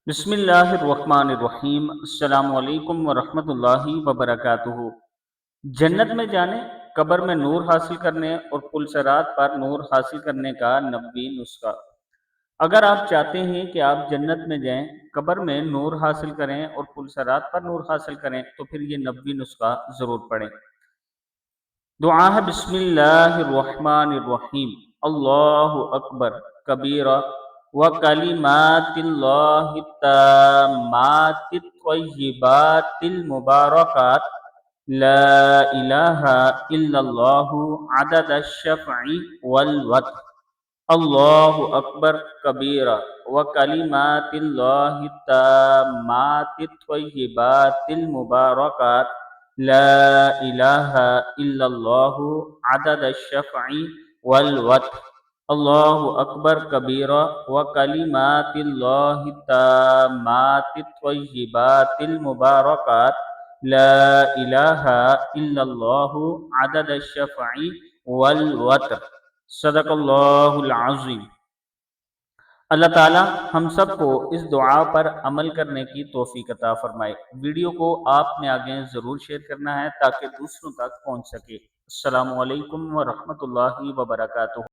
بسم اللہ الرحمن الرحیم۔ السلام علیکم ورحمۃ اللہ وبرکاتہ۔ جنت میں جانے، قبر میں نور حاصل کرنے اور پل صراط پر نور حاصل کرنے کا نبوی نسخہ۔ اگر آپ چاہتے ہیں کہ آپ جنت میں جائیں، قبر میں نور حاصل کریں اور پل صراط پر نور حاصل کریں تو پھر یہ نبوی نسخہ ضرور پڑھیں۔ دعا ہے بسم اللہ الرحمن الرحیم۔ اللہ اکبر کبیرہ وکلمات اللہ التامات الطیبات المبارکات لا الہ الا اللہ عدد الشفع والوتر۔ اللہ اکبر کبیرہ وکلمات اللہ التامات الطیبات المبارکات لا الہ الا اللہ عدد الشفع والوتر۔ اللہ اکبر کبیرہ وکلمات اللہ التامات الطیبات المبارکات لا الہ الا اللہ عدد الشفع والوتر۔ صدق اللہ العظیم۔ اللہ تعالیٰ ہم سب کو اس دعا پر عمل کرنے کی توفیق عطا فرمائے۔ ویڈیو کو آپ نے آگے ضرور شیئر کرنا ہے تاکہ دوسروں تک پہنچ سکے۔ السلام علیکم ورحمۃ اللہ وبرکاتہ۔